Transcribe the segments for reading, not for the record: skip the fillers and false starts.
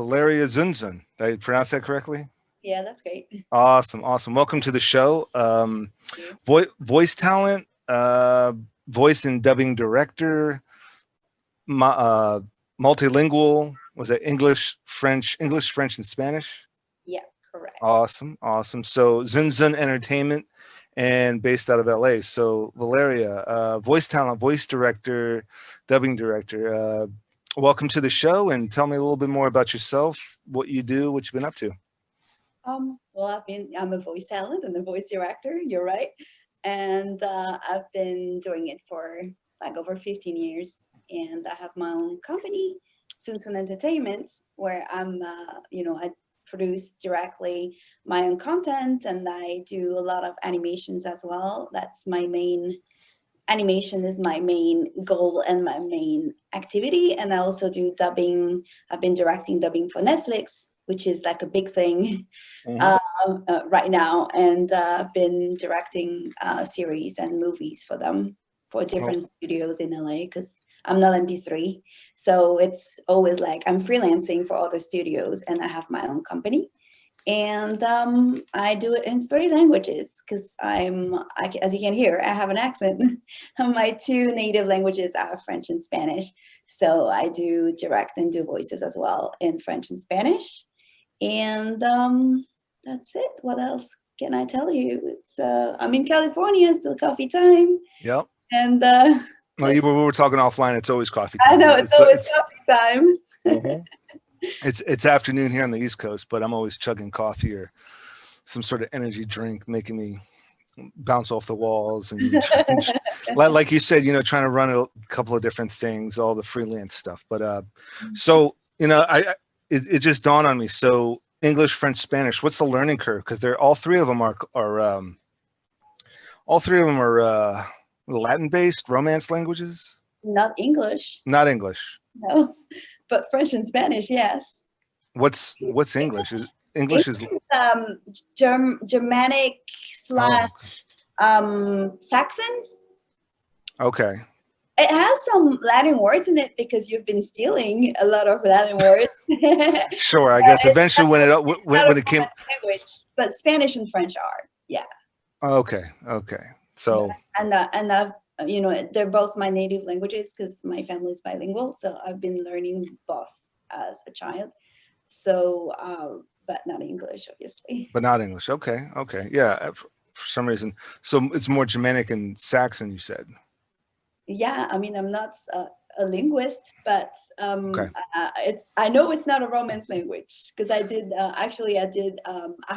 Valeria Zunzun. Did I pronounce that correctly? Yeah, that's great. Awesome, awesome. Welcome to the show. Thank you. Voice talent, voice and dubbing director, mu- uh, multilingual. Was it English, French, and Spanish? Yeah, correct. Awesome, awesome. So Zunzun Entertainment, and based out of LA. So Valeria, voice talent, voice director, dubbing director. Welcome to the show, and tell me a little bit more about yourself, what you do, what you've been up to. Well, I'm a voice talent and a voice director. You're right, and I've been doing it for like over 15 years, and I have my own company, Sunsun Entertainment, where I produce directly my own content, and I do a lot of animations as well. That's my main animation is my main goal and my main activity. And I also do dubbing. I've been directing dubbing for Netflix, which is like a big thing Mhm. right now. And I've been directing series and movies for them for Oh, different studios in LA because I'm not MP3. So it's always like I'm freelancing for other studios and I have my own company. And I do it in 3 languages because as you can hear, I have an accent. My two native languages are French and Spanish. So I do direct and do voices as well in French and Spanish. And that's it. What else can I tell you? I'm in California, still coffee time. yep. And No, that's, we were talking offline. It's always coffee I time. know it's always coffee time. Mhm. It's afternoon here on the East Coast, but I'm always chugging coffee or some sort of energy drink, making me bounce off the walls and like you said, trying to run a couple of different things, all the freelance stuff. But so it just dawned on me. So English, French, Spanish. What's the learning curve? Because they're all three of them are Latin based romance languages. Not English, Not English. no, but French and Spanish, yes. What's English? English English is is Germanic slash oh Saxon. okay. It has some Latin words in it because you've been stealing a lot of Latin words. Sure, I But guess it's eventually not a when it came. common language, but Spanish and French are, yeah. Okay, okay. Yeah. So And I've, they're both my native languages because my family is bilingual. So I've been learning both as a child. So, but not English, obviously. but not English. Okay, okay. Yeah, for some reason. So it's more Germanic and Saxon, you said. Yeah, I mean, I'm not a linguist, but Okay. I know it's not a Romance language because I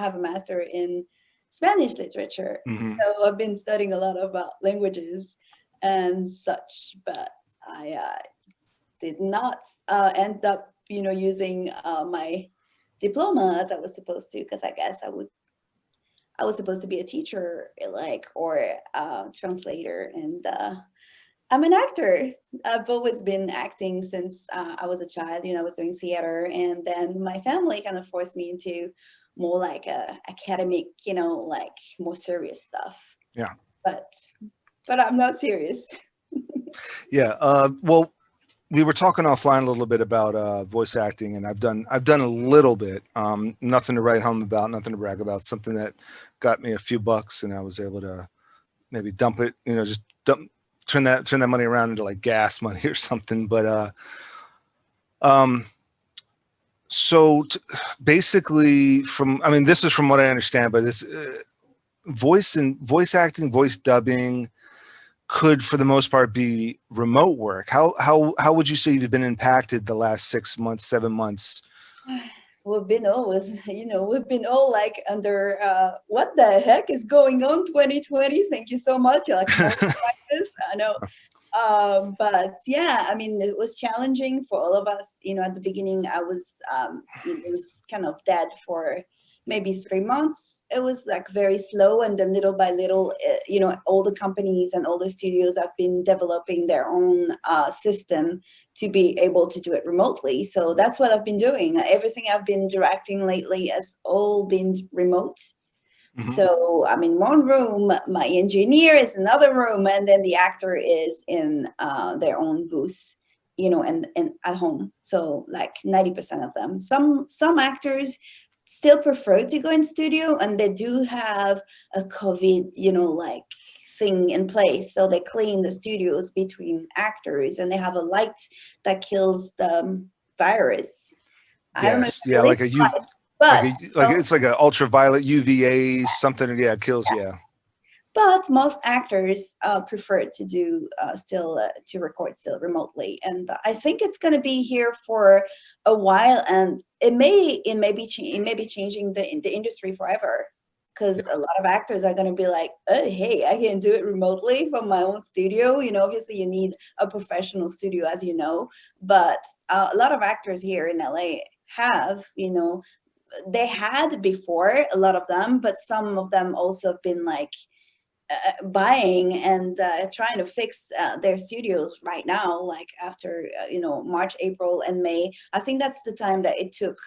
have a master in Spanish literature. Hmm. So I've been studying a lot about languages and such, but I did not end up, using my diploma as I was supposed to, because I guess I was supposed to be a teacher, like, or a translator, and I'm an actor. I've always been acting since I was a child. I was doing theater, and then my family kind of forced me into more like academic, like more serious stuff. Yeah. But I'm not serious. Yeah. Well, we were talking offline a little bit about voice acting, and I've done a little bit. Nothing to write home about, nothing to brag about. Something that got me a few bucks, and I was able to maybe dump it. Just turn that money around into like gas money or something. But um, so basically, I mean, this is from what I understand, but this voice acting, voice dubbing could, for the most part, be remote work. How would you say you've been impacted the last 6 months, 7 months? We've been always, we've been all like under what the heck is going on 2020? Thank you so much. Like more practice. I know. But yeah, I mean, it was challenging for all of us. At the beginning, I was, it was kind of dead for maybe 3 months. It was like very slow, and then little by little, all the companies and all the studios have been developing their own system to be able to do it remotely. So that's what I've been doing. Everything I've been directing lately has all been remote. Hmm. So I'm in one room, my engineer is in another room, and then the actor is in their own booth. you know, and at home. So like 90% of them. Some actors still prefer to go in studio, and they do have a COVID, you know, like thing in place. So they clean the studios between actors, and they have a light that kills the virus. I don't know if Yes. it Yeah. really Like a U, applies, but like it's like an ultraviolet UVA something. Yeah. It kills. Yeah. but most actors prefer to do still to record still remotely, and I think it's going to be here for a while, and it may be changing the industry forever, because a lot of actors are going to be like, oh, hey, I can do it remotely from my own studio. You know, obviously you need a professional studio, as you know, but a lot of actors here in LA have, you know, they had before, a lot of them, but some of them also have been like buying and trying to fix their studios right now, like after you know, March, April, and May. I think that's the time that it took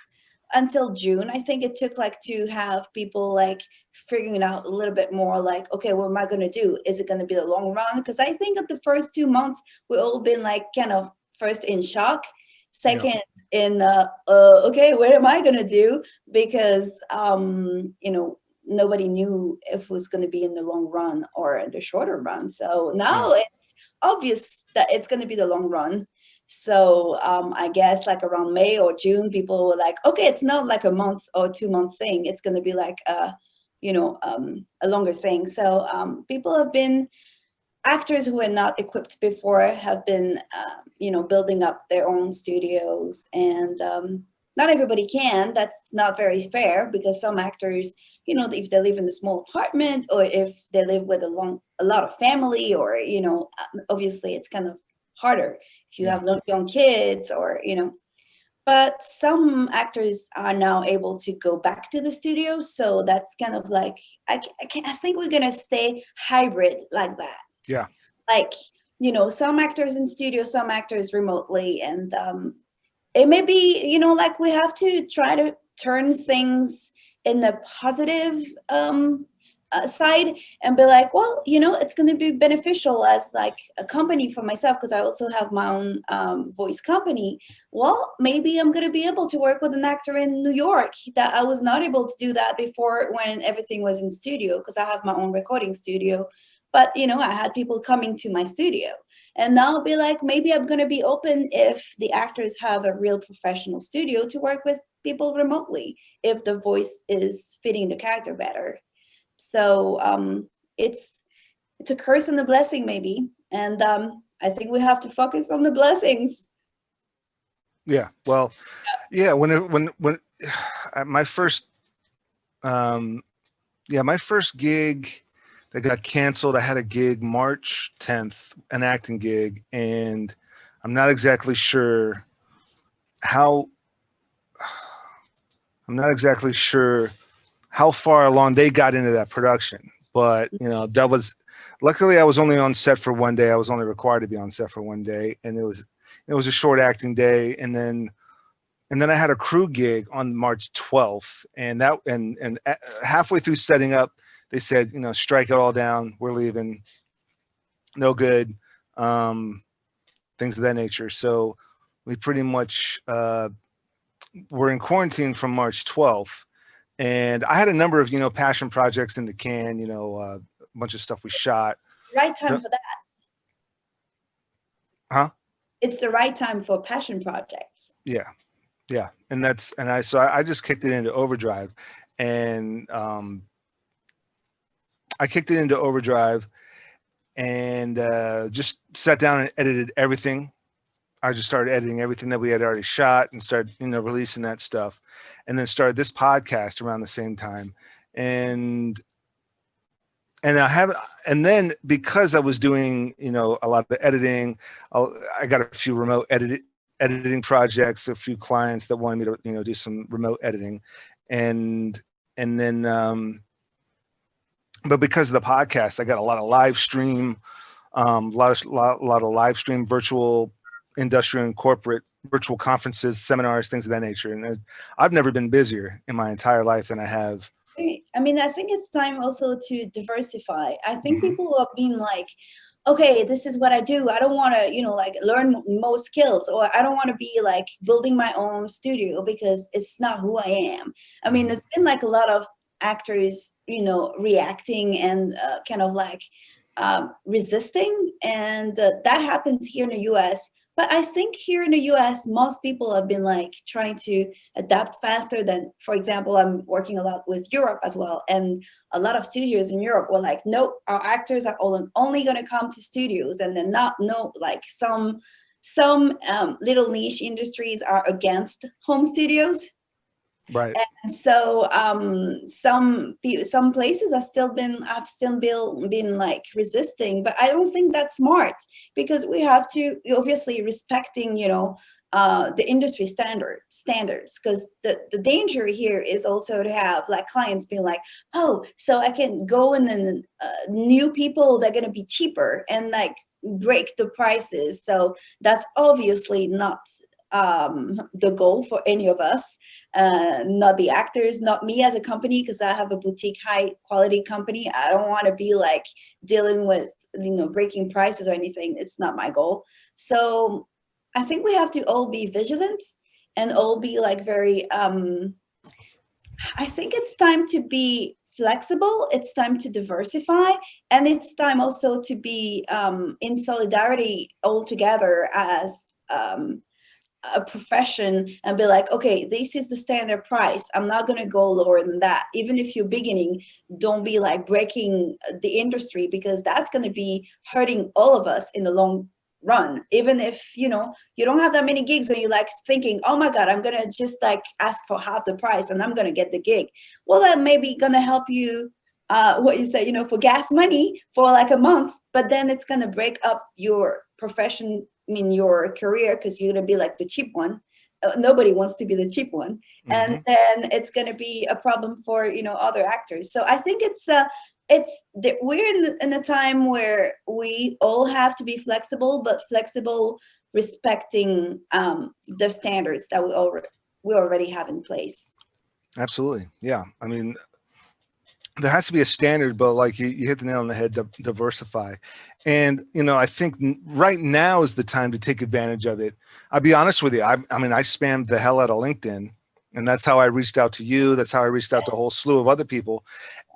until June. I think it took like to have people like figuring it out a little bit more, like, okay, what am I going to do? Is it going to be the long run? Because I think that the first 2 months we all been like kind of first in shock, Yeah. second in okay, what am I going to do? Because you know, nobody knew if it was going to be in the long run or in the shorter run. So Yeah. now it's obvious that it's going to be the long run. So I guess like around May or June, people were like, okay, it's not like a month or 2 months thing. It's going to be like you know, a longer thing. So people have been, actors who were not equipped before have been, you know, building up their own studios, and not everybody can. That's not very fair, because some actors, you know, if they live in a small apartment, or if they live with a lot of family, or you know, obviously it's kind of harder if you Yeah. have young kids, or you know. But some actors are now able to go back to the studio, so that's kind of like I think we're gonna stay hybrid like that, Yeah. like, you know, some actors in studio, some actors remotely, and it may be, you know, like we have to try to turn things in the positive side, and be like, well, you know, it's going to be beneficial as like a company for myself, because I also have my own voice company. Well, maybe I'm going to be able to work with an actor in New York that I was not able to do that before, when everything was in studio, because I have my own recording studio. But you know, I had people coming to my studio, and now I'll be like, maybe I'm going to be open if the actors have a real professional studio to work with people remotely, if the voice is fitting the character better. So it's it's a curse and a blessing, maybe. And I think we have to focus on the blessings. Yeah. Well, yeah. When my first, um, yeah, my first gig that got canceled, I had a gig March 10th, an acting gig, and I'm not exactly sure how, I'm not exactly sure how far along they got into that production. But, you know, that was, luckily I was only on set for one day. I was only required to be on set for one day. And it was a short acting day. And then I had a crew gig on March 12th, and halfway through setting up, they said, you know, strike it all down. We're leaving. No good. Things of that nature. So we pretty much were in quarantine from March 12th. And I had a number of, you know, passion projects in the can, you know, a bunch of stuff we shot. Right time No, for that. huh? It's the right time for passion projects. Yeah. Yeah. So I just kicked it into overdrive, and I kicked it into overdrive and just sat down and edited everything. I just started editing everything that we had already shot and started, you know, releasing that stuff, and then started this podcast around the same time. And I haven't, and then because I was doing, you know, a lot of the editing, I got a few remote editing projects, a few clients that wanted me to, you know, do some remote editing, and then but because of the podcast, I got a lot of live stream, lot of live stream virtual industrial and corporate virtual conferences, seminars, things of that nature. And I've never been busier in my entire life than I have. Right. I mean, I think it's time also to diversify. I think Mhm. people have been like, okay, this is what I do. I don't want to, like learn more skills, or I don't want to be like building my own studio because it's not who I am. I mean, it's been like a lot of actors, reacting and kind of like resisting. And that happens here in the US. But I think here in the US, most people have been like trying to adapt faster than, for example, I'm working a lot with Europe as well. And a lot of studios in Europe were like, nope, our actors are only going to come to studios, and then not no like some little niche industries are against home studios. Right. And so some places have still been like resisting, but I don't think that's smart, because we have to obviously respecting the industry standards, because the danger here is also to have like clients being like, oh, so I can go and then new people, they're going to be cheaper and like break the prices. So that's obviously not the goal for any of us, not the actors, not me as a company, because I have a boutique high quality company. I don't want to be like dealing with breaking prices or anything. It's not my goal. So I think we have to all be vigilant and all be like very I think it's time to be flexible, it's time to diversify, and it's time also to be in solidarity all together as a profession, and be like, okay, this is the standard price, I'm not going to go lower than that. Even if you're beginning, don't be like breaking the industry, because that's going to be hurting all of us in the long run. Even if you don't have that many gigs, and you're like thinking, oh my god, I'm going to just like ask for half the price and I'm going to get the gig. Well, that may be going to help you what you say, for gas money for like a month, but then it's going to break up your profession, your career, because you're going to be like the cheap one. Nobody wants to be the cheap one. And then it's going to be a problem for other actors. So I think we're in a time where we all have to be flexible, but flexible respecting the standards that we already have in place. Absolutely. Yeah. I mean, there has to be a standard, but like you hit the nail on the head, diversify. And, I think right now is the time to take advantage of it. I'll be honest with you. I mean, I spammed the hell out of LinkedIn, and that's how I reached out to you. That's how I reached out to a whole slew of other people,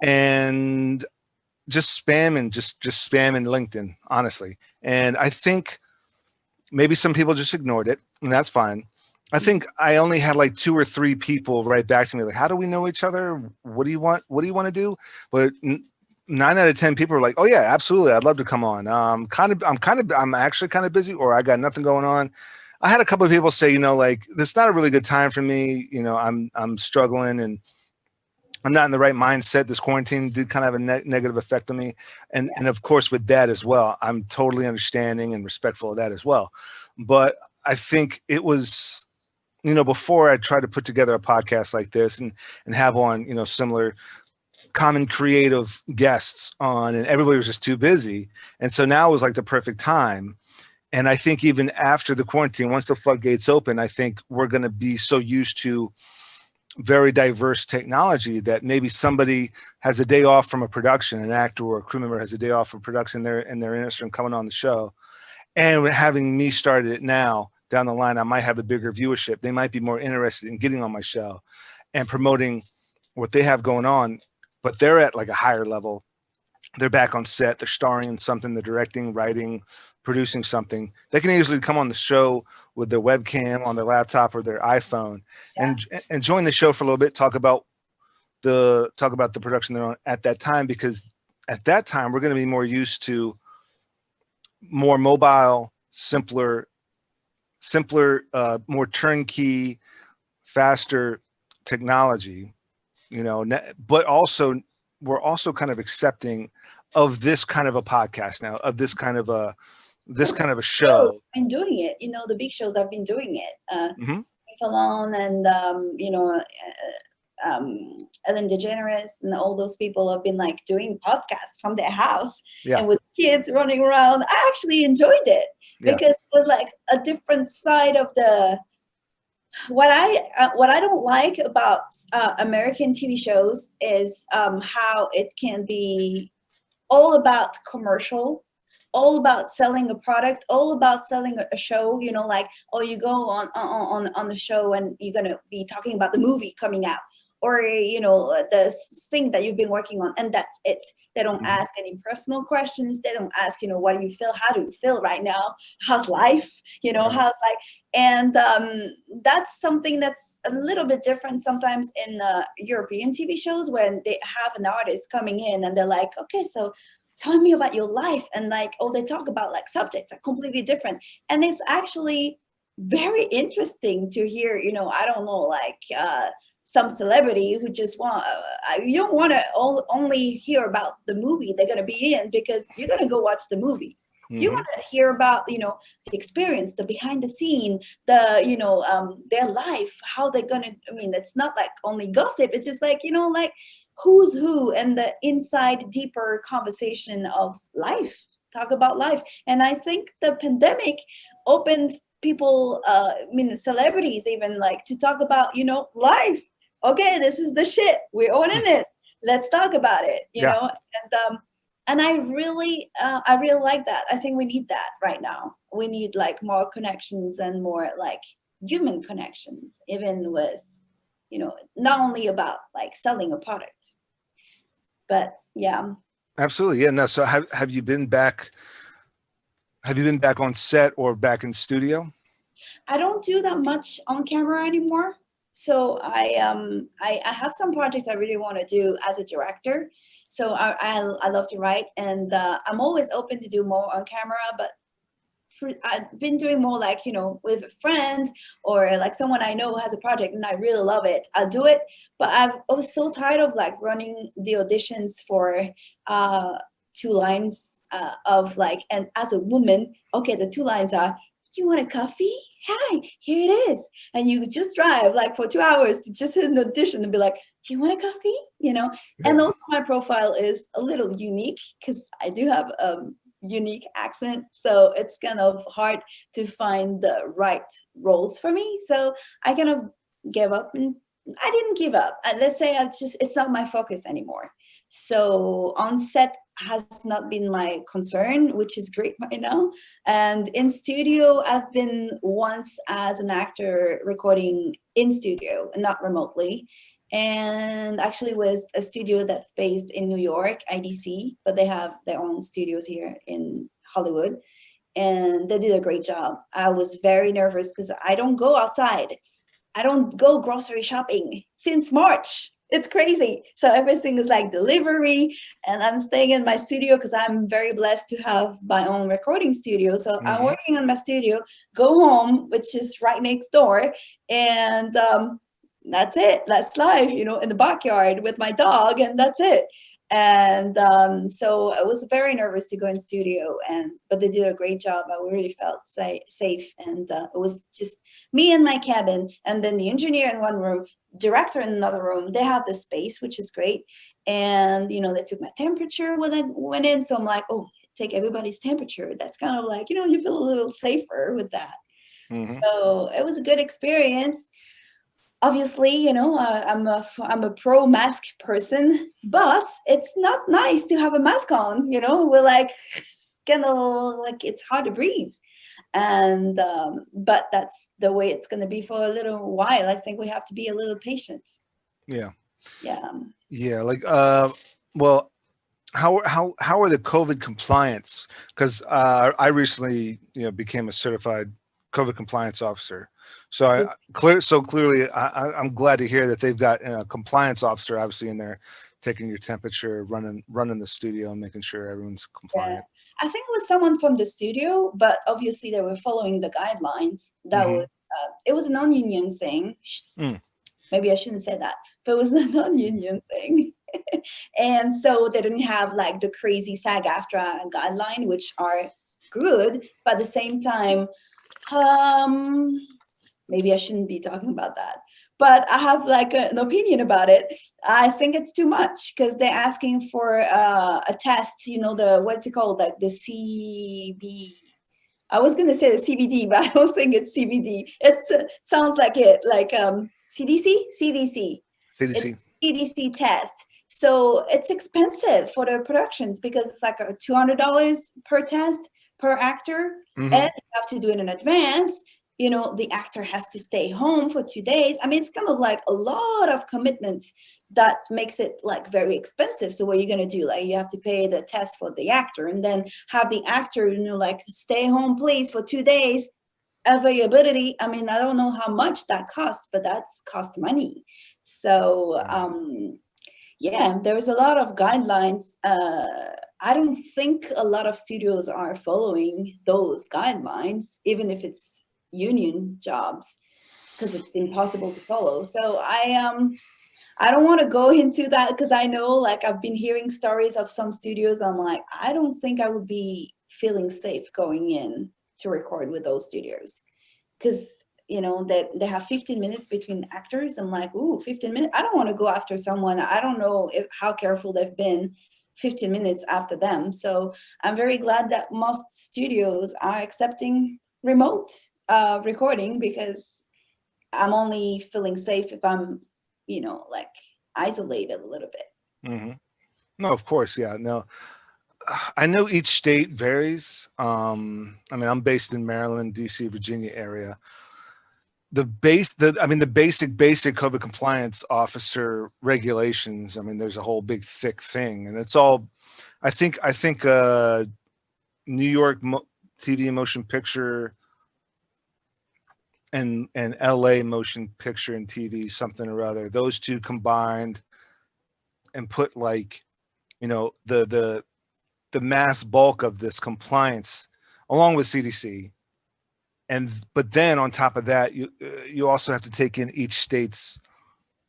and just spamming LinkedIn, honestly. And I think maybe some people just ignored it, and that's fine. I think I only had like 2 or 3 people write back to me like, how do we know each other? What do you want? What do you want to do? But 9 out of 10 people are like, oh yeah, absolutely, I'd love to come on. I'm actually kind of busy, or I got nothing going on. I had a couple of people say, like, this is not a really good time for me. I'm struggling, and I'm not in the right mindset. This quarantine did kind of have a negative effect on me. And of course, with that as well, I'm totally understanding and respectful of that as well. But I think it was, before I tried to put together a podcast like this and have on, similar common creative guests on, and everybody was just too busy. And so now was like the perfect time. And I think even after the quarantine, once the floodgates open, I think we're going to be so used to very diverse technology that maybe somebody has a day off from a production, an actor or a crew member has a day off from production there, and they're interested in coming on the show. And having me started it now, down the line, I might have a bigger viewership. They might be more interested in getting on my show and promoting what they have going on, but they're at like a higher level. They're back on set, they're starring in something, they're directing, writing, producing something. They can easily come on the show with their webcam on their laptop or their iPhone and join the show for a little bit, talk about the production they're on at that time, because at that time we're going to be more used to more mobile, simpler, more turnkey, faster technology, but also we're also kind of accepting of this kind of a podcast now, of this kind of a show. I've been doing it, the big shows have been doing it. Mm-hmm. Alone and Ellen DeGeneres and all those people have been like doing podcasts from their house and with kids running around. I actually enjoyed it because it was like a different side of the what I don't like about American TV shows is how it can be all about commercial, all about selling a product, all about selling a show, you know, like, oh, you go on the show and you're going to be talking about the movie coming out, or, you know, the thing that you've been working on, and that's it. They don't ask any personal questions. They don't ask, you know, what do you feel? How do you feel right now? How's life? You know, how's like, and that's something that's a little bit different sometimes in European TV shows, when they have an artist coming in and they're like, okay, so tell me about your life. And like, oh, they talk about like subjects are completely different. And it's actually very interesting to hear, you know, I don't know, like, some celebrity who just want, you don't want to only hear about the movie they're going to be in, because you're going to go watch the movie. You want to hear about, you know, the experience, the behind the scene, the, you know, their life, how they're going to, I mean, it's not like only gossip. It's just like, you know, like who's who, and the inside deeper conversation of life, talk about life. And I think the pandemic opened people, I mean, celebrities even, like, to talk about, you know, life. Okay, this is the shit. We're all in it. Let's talk about it, you know? And I really like that. I think we need that right now. We need like more connections and more like human connections, even with, you know, not only about like selling a product, but yeah. Absolutely. Yeah. No. So have you been back? Have you been back on set or back in studio? I don't do that much on camera anymore. So I have some projects I really want to do as a director. So I love to write, and I'm always open to do more on camera, but I've been doing more like, you know, with a friend or like someone I know has a project and I really love it, I'll do it. But I was so tired of like running the auditions for 2 lines of like, and as a woman, okay, the 2 lines are, you want a coffee? Hi, here it is. And you just drive like for 2 hours to just hit an audition and be like, do you want a coffee? You know, and also my profile is a little unique because I do have unique accent, so it's kind of hard to find the right roles for me. So I kind of gave up, and I didn't give up. Let's say it's not my focus anymore. So on set has not been my concern, which is great right now. And in studio, I've been once as an actor recording in studio and not remotely, and actually with a studio that's based in New York, IDC, but they have their own studios here in Hollywood, and they did a great job. I was very nervous because I don't go outside. I don't go grocery shopping since March. It's crazy. So everything is like delivery, and I'm staying in my studio because I'm very blessed to have my own recording studio. So I'm working on my studio, go home, which is right next door, and that's it. That's life, you know, in the backyard with my dog, and that's it. And so I was very nervous to go in studio, but they did a great job. I really felt safe, and it was just me in my cabin, and then the engineer in one room, director in another room. They have the space, which is great, and you know, they took my temperature when I went in. So I'm like, oh, take everybody's temperature. That's kind of like, you know, you feel a little safer with that. So it was a good experience. Obviously, you know, I'm a pro mask person, but it's not nice to have a mask on. You know, we're like kind of like it's hard to breathe, and but that's the way it's going to be for a little while. I think we have to be a little patient. Yeah. Yeah. Yeah. Like, well, how are the COVID compliance? Because I recently, you know, became a certified COVID compliance officer. So clearly, I'm glad to hear that they've got a compliance officer obviously in there, taking your temperature, running the studio, and making sure everyone's compliant. I think it was someone from the studio, but obviously they were following the guidelines. That was it was a non-union thing. Maybe I shouldn't say that, but it was a non-union thing. And so they didn't have like the crazy SAG-AFTRA guideline, which are good, but at the same time, maybe I shouldn't be talking about that. But I have like an opinion about it. I think it's too much because they're asking for a test, you know, what's it called? Like the CB. I was going to say the CBD, but I don't think it's CBD. It sounds like it, like CDC? CDC. CDC. It's CDC test. So it's expensive for the productions because it's like a $200 per test per actor, and you have to do it in advance. You know, the actor has to stay home for 2 days. I mean, it's kind of like a lot of commitments that makes it like very expensive. So what are you going to do? Like, you have to pay the test for the actor and then have the actor, you know, like, stay home, please, for 2 days. Availability. I mean, I don't know how much that costs, but that's cost money. So, yeah, there's a lot of guidelines. I don't think a lot of studios are following those guidelines, even if it's union jobs, because it's impossible to follow. So I don't want to go into that because I know, like, I've been hearing stories of some studios. I'm like, I don't think I would be feeling safe going in to record with those studios, because you know that they have 15 minutes between actors. And like, ooh, 15 minutes. I don't want to go after someone. I don't know how careful they've been 15 minutes after them. So I'm very glad that most studios are accepting remote recording, because I'm only feeling safe if I'm, you know, like, isolated a little bit. No, of course, yeah. No, I know each state varies. I mean, I'm based in Maryland, DC, Virginia area. The basic COVID compliance officer regulations. I mean, there's a whole big thick thing, and it's all. I think New York TV motion picture and LA motion picture and TV something or other. Those two combined and put, like, you know, the mass bulk of this compliance along with CDC. And but then on top of that, you also have to take in each state's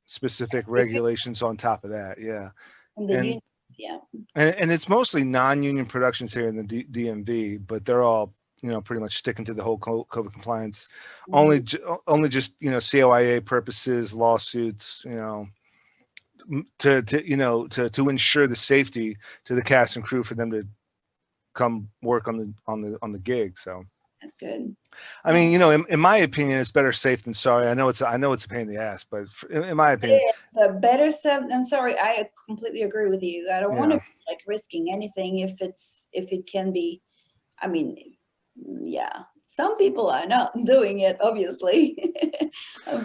specific regulations on top of that. Yeah. And the And unions, yeah. and it's mostly non-union productions here in the DMV, but they're all, you know, pretty much sticking to the whole COVID compliance, only just, you know, COIA purposes, lawsuits, you know, to ensure the safety to the cast and crew for them to come work on the gig. So That's good. I mean, you know, in my opinion, it's better safe than sorry. I know it's a pain in the ass, but in my opinion, the better safe than sorry. I completely agree with you. I don't want to yeah. be like risking anything if it can be. I mean, yeah, some people are not doing it, obviously,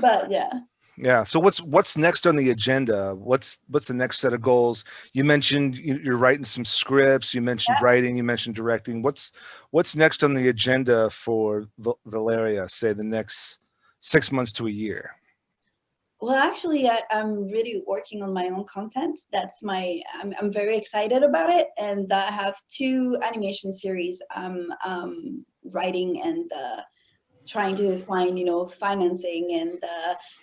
but yeah. Yeah. So what's next on the agenda? What's the next set of goals? You mentioned you're writing some scripts. You mentioned writing. You mentioned directing. What's next on the agenda for Valeria? Say the next 6 months to a year. Well, actually, I'm really working on my own content. I'm very excited about it. And I have 2 animation series I'm writing and trying to find, you know, financing.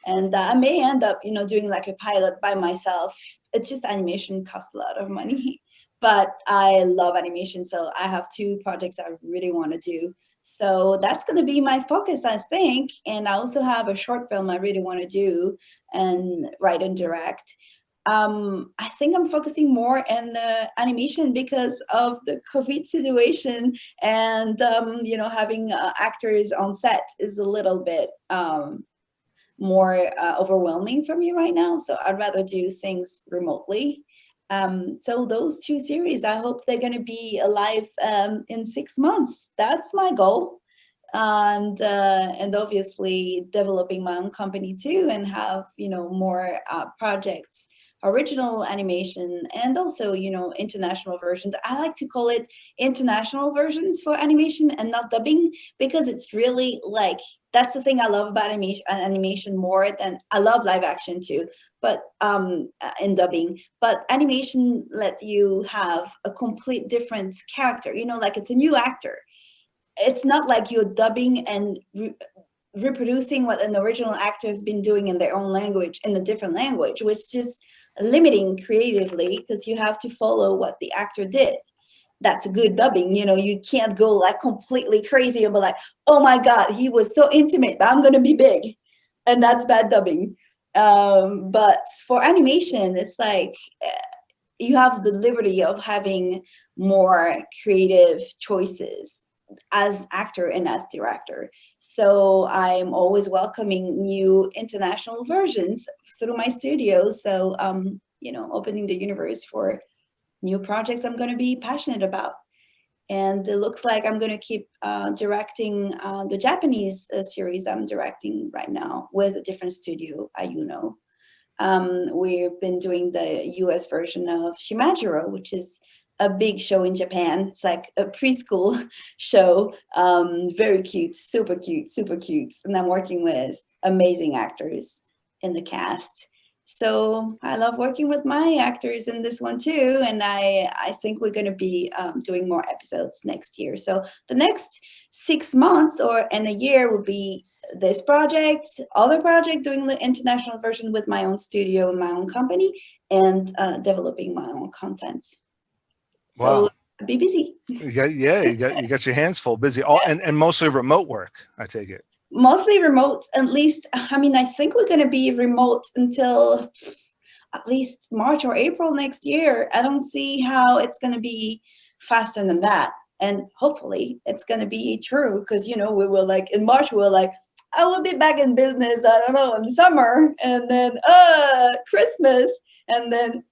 And I may end up, you know, doing like a pilot by myself. It's just animation costs a lot of money. But I love animation. So I have 2 projects I really want to do. So that's going to be my focus, I think. And I also have a short film I really want to do and write and direct. I think I'm focusing more on animation because of the COVID situation, and you know, having actors on set is a little bit more overwhelming for me right now. So I'd rather do things remotely. So those 2 series, I hope they're going to be alive in 6 months. That's my goal. And obviously developing my own company too, and have, you know, more projects, original animation, and also, you know, international versions. I like to call it international versions for animation and not dubbing, because it's really like, that's the thing I love about animation more than, I love live action too, but in dubbing. But animation let you have a complete different character, you know, like it's a new actor. It's not like you're dubbing and reproducing what an original actor has been doing in their own language in a different language, which is just limiting creatively, because you have to follow what the actor did. That's good dubbing. You know, you can't go like completely crazy about like, oh my God, he was so intimate, but I'm going to be big. And that's bad dubbing. But for animation, it's like you have the liberty of having more creative choices as actor and as director. So I'm always welcoming new international versions through my studio. So opening the universe for new projects I'm going to be passionate about. And it looks like I'm going to keep directing the Japanese series I'm directing right now with a different studio, Ayuno. We've been doing the US version of Shimajiro, which is a big show in Japan. It's like a preschool show, very cute, super cute, super cute. And I'm working with amazing actors in the cast. So I love working with my actors in this one too. And I think we're going to be doing more episodes next year. So the next 6 months and a year will be this project, other project, doing the international version with my own studio and my own company, and developing my own content. So Wow. be busy. You got your hands full, busy, and mostly remote work, I take it. Mostly remote, at least. I mean, I think we're going to be remote until at least March or April next year. I don't see how it's going to be faster than that. And hopefully it's going to be true, because, we were like, in March, we were like, I will be back in business, I don't know, in summer, and then Christmas, and then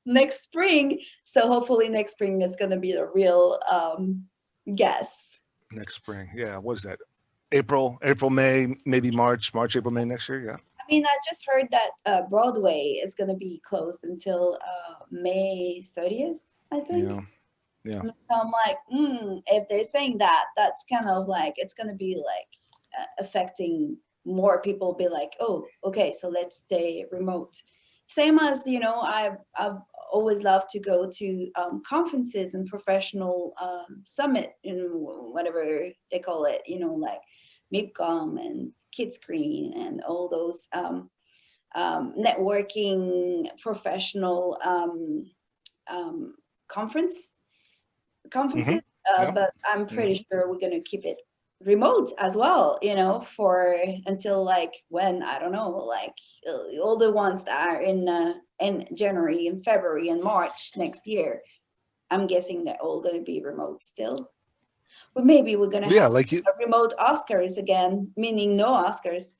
next spring. So hopefully next spring is going to be a real guess. Next spring, yeah. What is that? April, May, maybe March, April, May next year. Yeah. I mean, I just heard that Broadway is going to be closed until May 30th, I think. Yeah. So I'm like, if they're saying that, that's kind of like, it's going to be like affecting more people. Be like, oh, okay, so let's stay remote. Same as, I've always loved to go to conferences and professional summit, whatever they call it, like MIPCOM and Kidscreen and all those networking professional conferences. But I'm pretty sure we're going to keep it remote as well, for until like when, I don't know, like all the ones that are in January and February and March next year. I'm guessing they're all going to be remote still. But maybe we're going to have a remote Oscars again, meaning no Oscars.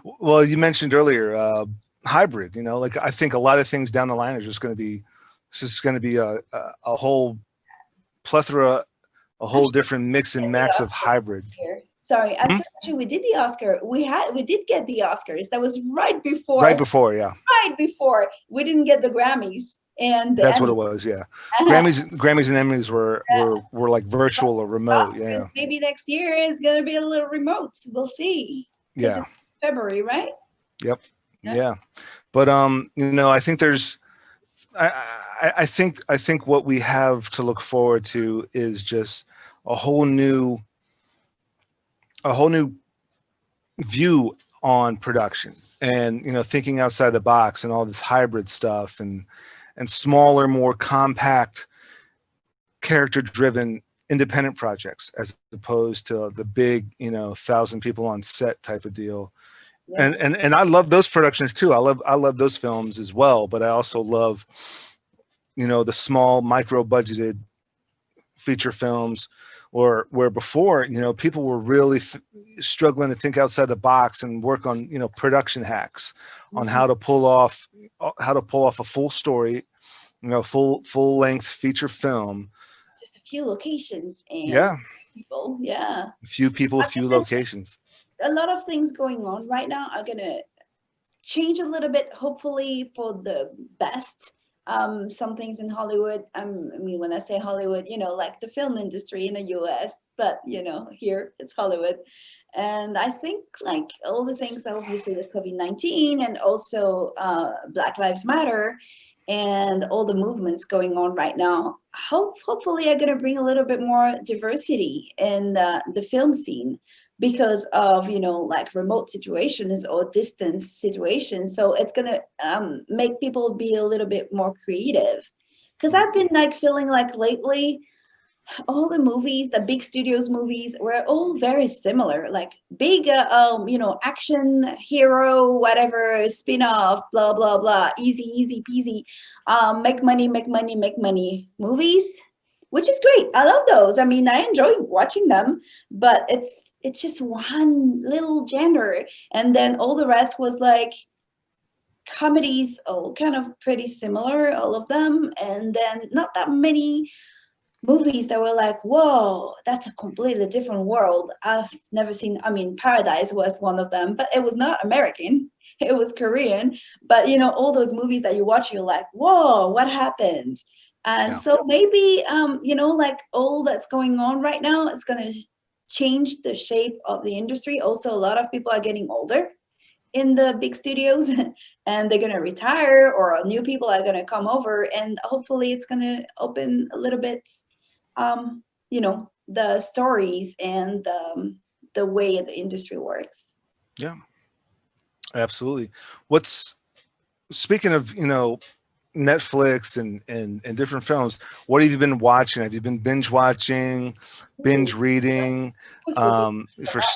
Well, you mentioned earlier hybrid. Like I think a lot of things down the line are just going to be a whole plethora, a whole different mix and match of hybrid. Sorry, actually, we did the Oscar. We did get the Oscars. That was right before. Right before, yeah. Right before. We didn't get the Grammys. And that's what it was, yeah. Grammys and Emmys were like virtual or remote, Oscars, yeah. Maybe next year is gonna be a little remote. We'll see. Yeah. February, right? Yep. Yeah. But I think there's I think what we have to look forward to is just a whole new view on production, and thinking outside the box, and all this hybrid stuff, and smaller, more compact, character-driven independent projects, as opposed to the big 1,000 people on set type of deal. Yeah. And I love those productions too. I love those films as well, but I also love the small micro budgeted feature films, or where before people were really struggling to think outside the box and work on production hacks on how to pull off a full story, full length feature film. Just a few locations and people, a few people, a few locations. A lot of things going on right now are gonna change a little bit, hopefully for the best. Some things in Hollywood, I mean, when I say Hollywood, like the film industry in the US, but here it's Hollywood. And I think like all the things, obviously with COVID-19 and also Black Lives Matter and all the movements going on right now, hopefully are going to bring a little bit more diversity in the film scene, because of like remote situations or distance situations. So it's gonna make people be a little bit more creative, because I've been like feeling like lately all the movies, the big studios movies, were all very similar, like big action hero, whatever, spin-off, blah blah blah, easy peasy, make money movies, which is great. I love those. I mean, I enjoy watching them, but it's just one little genre, and then all the rest was like comedies, all kind of pretty similar, all of them, and then not that many movies that were like, whoa, that's a completely different world. I've never seen, I mean, Paradise was one of them, but it was not American. It was Korean. But, you know, all those movies that you watch, you're like, whoa, what happened? And Yeah. so maybe, you know, like all that's going on right now, it's going to change the shape of the industry. Also, a lot of people are getting older in the big studios and they're going to retire, or new people are going to come over, and hopefully it's going to open a little bit, you know, the stories and the way the industry works. Yeah, absolutely. What's speaking of, you know, Netflix and different films, what have you been watching? Have you been binge watching, binge Ooh, reading, who's for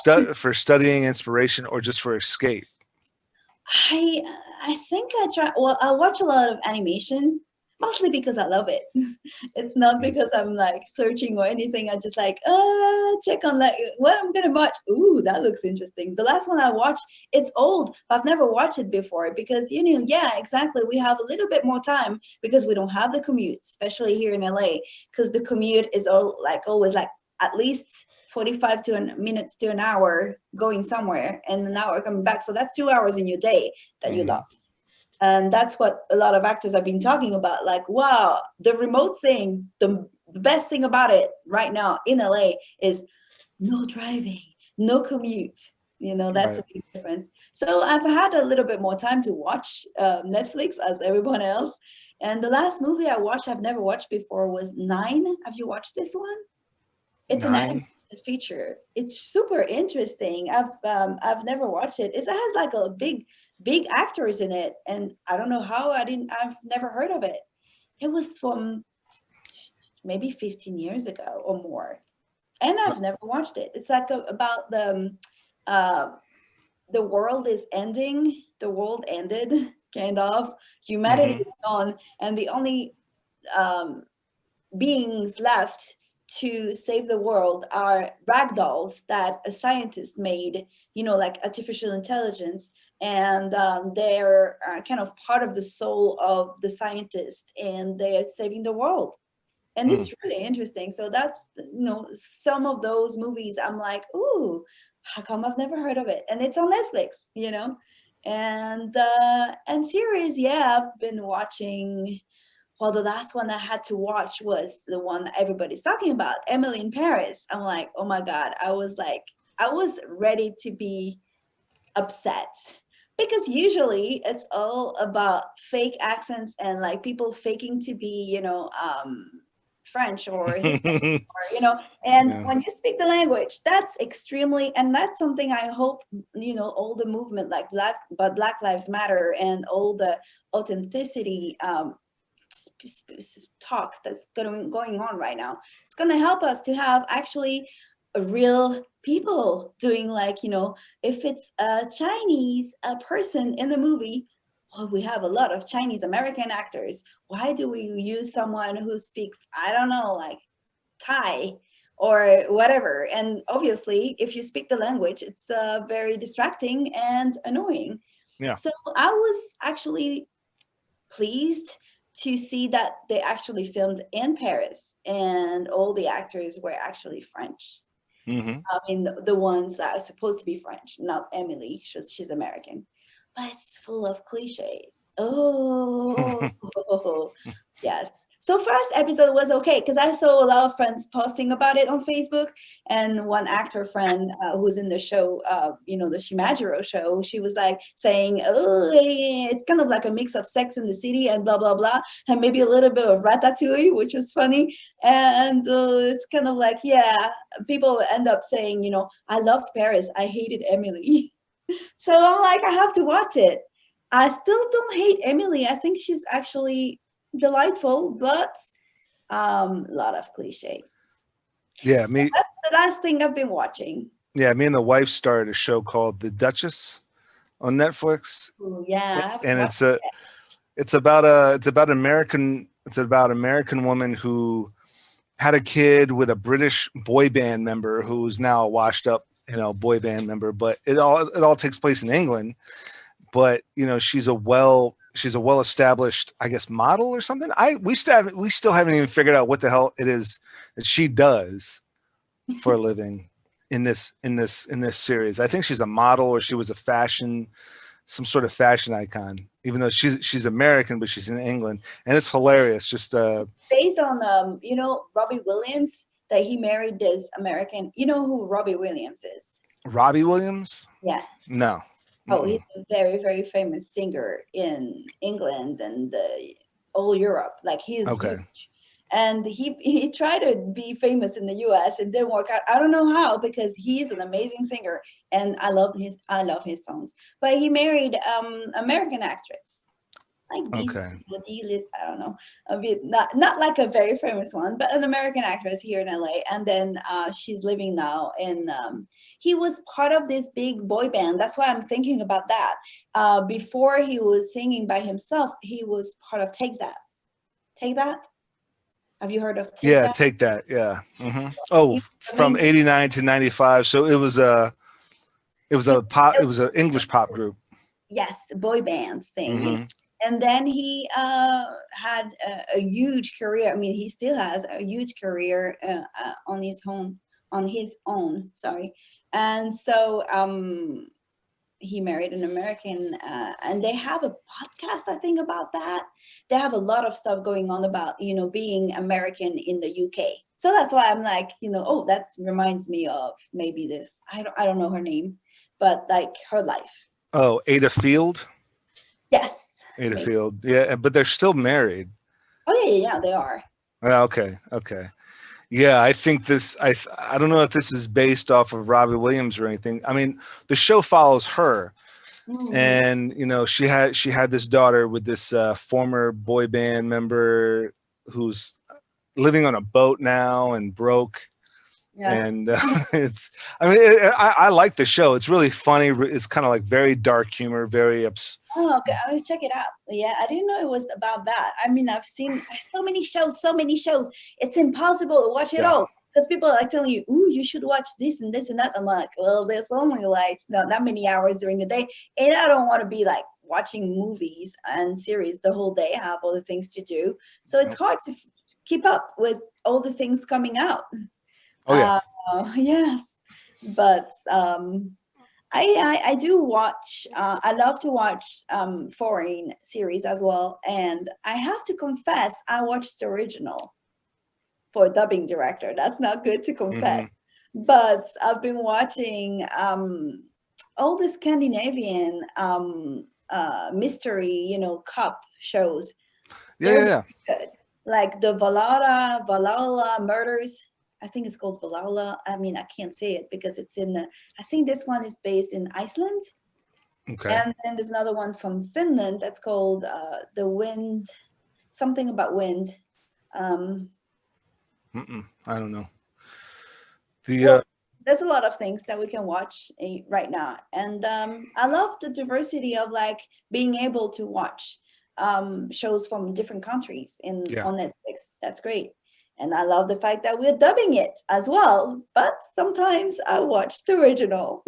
being for studying inspiration, or just for escape? I I think I try. Well, I watch a lot of animation, mostly because I love it. It's not Mm. because I'm like searching or anything. I just like check on like what I'm gonna watch. Ooh, that looks interesting. The last one I watched, it's old, but I've never watched it before because you know, yeah, exactly. We have a little bit more time because we don't have the commute, especially here in LA, because the commute is all like always like at least 45 to minutes to an hour going somewhere and an hour coming back. So that's 2 hours in your day that you Hmm. lost. And that's what a lot of actors have been talking about. Like, wow, the remote thing, the best thing about it right now in LA is no driving, no commute. You know, that's a Right. big difference. So I've had a little bit more time to watch Netflix as everyone else. And the last movie I watched, I've never watched before, was Nine. Have you watched this one? It's an animated Nine. feature. It's super interesting. I've never watched it. It has like a big actors in it, and I don't know how I've never heard of it. It was from maybe 15 years ago or more, and I've never watched it. It's like about uh, the world is ending. The world ended, kind of. Humanity Hmm. is gone, and the only um, beings left to save the world are ragdolls that a scientist made, you know, like artificial intelligence. And they're kind of part of the soul of the scientist, and they're saving the world. And Mm. it's really interesting. So that's, you know, some of those movies I'm like, ooh, how come I've never heard of it? And it's on Netflix, you know. And series, yeah, I've been watching. Well, the last one I had to watch was the one that everybody's talking about, Emily in Paris. I'm like, oh my God. I was ready to be upset because usually it's all about fake accents and like people faking to be, you know, French or Hispanic or, you know, and Yeah. when you speak the language, that's extremely, and that's something I hope, you know, all the movement like Black Lives Matter and all the authenticity talk that's going on right now. It's going to help us to have actually a real people doing, like, you know, if it's a Chinese person in the movie, well, we have a lot of Chinese American actors. Why do we use someone who speaks, I don't know, like Thai or whatever? And obviously, if you speak the language, it's very distracting and annoying. Yeah. So I was actually pleased to see that they actually filmed in Paris and all the actors were actually French. Hmm. I mean, the ones that are supposed to be French, not Emily, she's American. But it's full of cliches. Oh, yes. So first episode was okay because I saw a lot of friends posting about it on Facebook, and one actor friend who's in the show, you know, the Shimajiro show, she was like saying, "Oh, it's kind of like a mix of Sex in the City and blah blah blah, and maybe a little bit of Ratatouille," which was funny. And it's kind of like, yeah, people end up saying, you know, I loved Paris, I hated Emily. So I'm like, I have to watch it. I still don't hate Emily. I think she's actually delightful, but a lot of cliches. Yeah. So Me. that's the last thing I've been watching. Yeah. Me and the wife started a show called The Duchess on Netflix, Ooh, yeah, I haven't and watched it's about American woman who had a kid with a British boy band member who's now a washed up, you know, boy band member. But it all takes place in England. but you know, she's a well established, I guess, model or something. We still haven't even figured out what the hell it is that she does for a living in this series. I think she's a model, or she was some sort of fashion icon, even though she's American, but she's in England, and it's hilarious. Just based on you know, Robbie Williams, that he married this American. You know who Robbie Williams is? Robbie Williams? Yeah. No. Oh, he's a very, very famous singer in England and all Europe. Like he's Okay. huge. And he tried to be famous in the US. It didn't work out. I don't know how, because he's an amazing singer and I love his songs. But he married American actress. Like Okay. the D-list, I don't know, a bit, not like a very famous one, but an American actress here in LA. And then she's living now in he was part of this big boy band. That's why I'm thinking about that. Before he was singing by himself, he was part of Take That. Take That? Have you heard of Take That? Take That. Yeah. Oh, from 89 to 95. So it was an English pop group. Yes, boy bands thing. You know? And then he had a huge career. I mean, he still has a huge career on his own. Sorry. And so he married an American, and they have a podcast, I think, about that. They have a lot of stuff going on about, you know, being American in the UK. So that's why I'm like, you know, oh, that reminds me of maybe this. I don't know her name, but like her life. Oh, Ada Field. Yes. Ada Field. Yeah, but they're still married. Oh yeah, they are. Okay. Yeah, I think I don't know if this is based off of Robbie Williams or anything. I mean, the show follows her, and you know, she had this daughter with this former boy band member who's living on a boat now and broke. Yeah. And I like the show. It's really funny. It's kind of like very dark humor, very Oh, okay. I will check it out. Yeah, I didn't know it was about that. I mean, I've seen so many shows. It's impossible to watch it all, because people are like telling you, "Ooh, you should watch this and this and that." I'm like, well, there's only like not that many hours during the day, and I don't want to be like watching movies and series the whole day. I have other things to do, so it's hard to keep up with all the things coming out. Oh yeah. Yes, but I do watch. I love to watch foreign series as well, and I have to confess, I watched the original for a dubbing director. That's not good to confess, but I've been watching all the Scandinavian mystery, you know, cop shows. Yeah. Good. Like the Valhalla murders. I think it's called Valhalla. I mean, I can't say it because it's I think this one is based in Iceland. Okay. And then there's another one from Finland that's called The Wind, something about wind. I don't know. There's a lot of things that we can watch right now. And I love the diversity of like being able to watch shows from different countries on Netflix. That's great. And I love the fact that we're dubbing it as well. But sometimes I watch the original.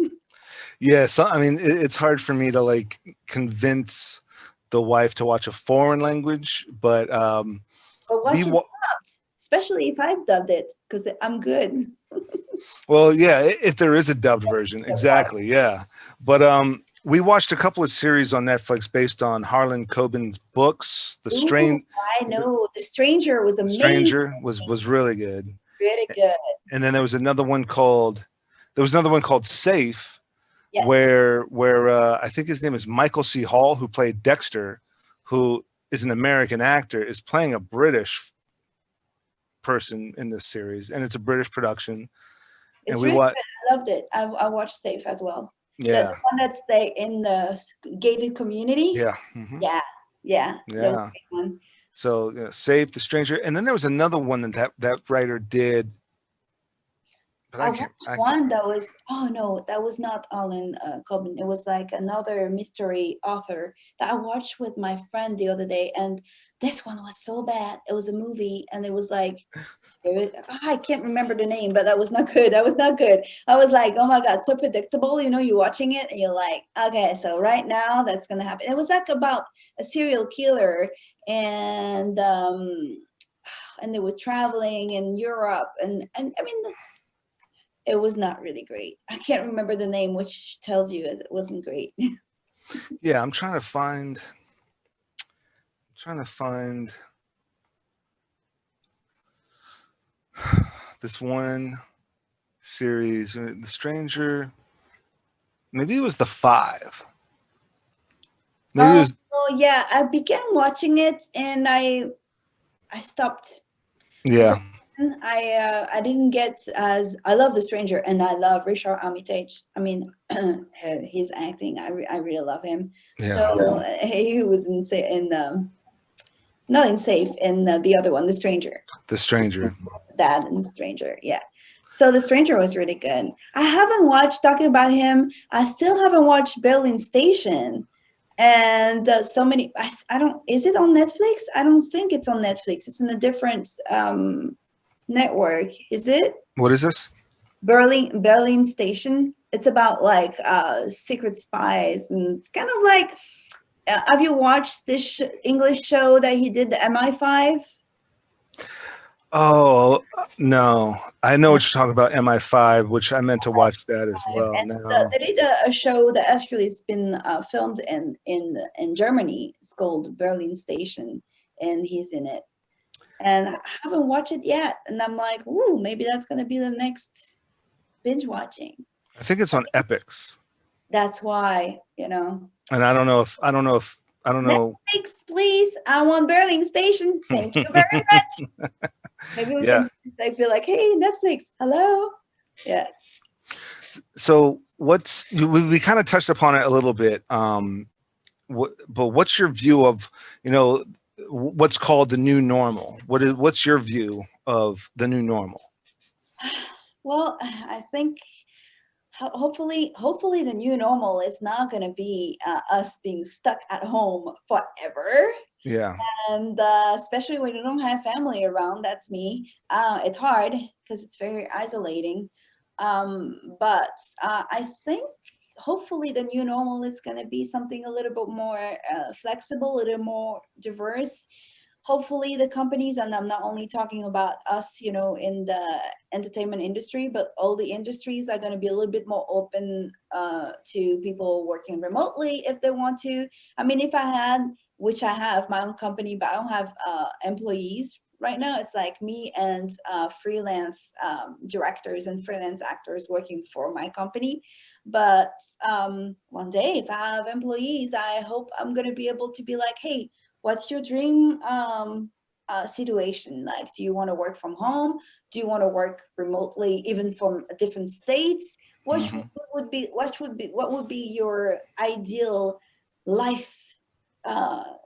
Yeah, so I mean, it's hard for me to like convince the wife to watch a foreign language, but watch it dubbed, especially if I've dubbed it, because I'm good. Well, yeah, if there is a dubbed version, exactly, yeah. But we watched a couple of series on Netflix based on Harlan Coben's books. I know. The Stranger was amazing. Stranger was really good. Really good. And then there was another one called Safe, yes, where I think his name is Michael C. Hall, who played Dexter, who is an American actor, is playing a British person in this series, and it's a British production. It's really good. I loved it. I watched Safe as well. Yeah, the one that's in the gated community. Yeah. Yeah. That was a big one. So Safe, The Stranger, and then there was another one that writer did. but I I can't. watched one that was, oh no, that was not Alan Coben. It was like another mystery author that I watched with my friend the other day, and this one was so bad. It was a movie, and it was like, I can't remember the name, but that was not good. That was not good. I was like, oh my God, so predictable. You know, you're watching it and you're like, okay, so right now that's gonna happen. It was like about a serial killer, and and they were traveling in Europe, and I mean, it was not really great. I can't remember the name, which tells you it wasn't great. Yeah, I'm trying to find. Trying to find this one series, The Stranger. Maybe it was the five. Maybe it Oh, was. yeah, I began watching it and I stopped for some Yeah, reason. I didn't get as I love The Stranger and I love Richard Armitage. I mean, his acting, I really love him. yeah. So he was in not in Safe, in the other one, The Stranger. The Stranger. Dad and Stranger, yeah. So The Stranger was really good. I haven't watched, talking about him, I still haven't watched Berlin Station. And so many, I don't, is it on Netflix? I don't think it's on Netflix. It's in a different network. Is it? What is this? Berlin Station. It's about like secret spies, and it's kind of like, have you watched this English show that he did, the MI5? Oh no, I know what you're talking about. MI5, which I meant to watch that as well. And Now, they did a show that actually has been filmed in Germany. It's called Berlin Station, and he's in it. And I haven't watched it yet, and I'm like, ooh, maybe that's gonna be the next binge watching. I think it's on Epics, That's why, and I don't know if I don't know. Netflix, please. I want Berlin Station. Thank you very much. Maybe we Yeah. can like be like, hey, Netflix, hello. Yeah. So we kind of touched upon it a little bit. But what's your view of what's called the new normal? What's your view of the new normal? Well, I think hopefully the new normal is not going to be us being stuck at home forever. Yeah. And especially when you don't have family around. That's me. It's hard because it's very isolating. But I think hopefully the new normal is going to be something a little bit more flexible, a little more diverse. Hopefully the companies, and I'm not only talking about us, in the entertainment industry, but all the industries are going to be a little bit more open to people working remotely if they want to. I mean, if I had, which I have my own company, but I don't have employees right now. It's like me and freelance directors and freelance actors working for my company. But one day, if I have employees, I hope I'm going to be able to be like, hey, what's your dream situation? Like, do you want to work from home? Do you want to work remotely, even from different states? Hmm. What would be your ideal life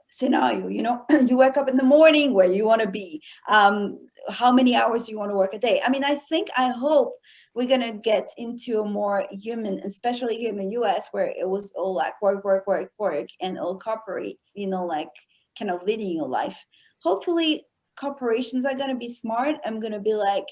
scenario? You wake up in the morning, where you want to be, how many hours you want to work a day. I mean, I hope we're going to get into a more human, especially here in the US, where it was all like work, work, work, work, and all corporates, like kind of leading your life. Hopefully corporations are going to be smart. I'm going to be like,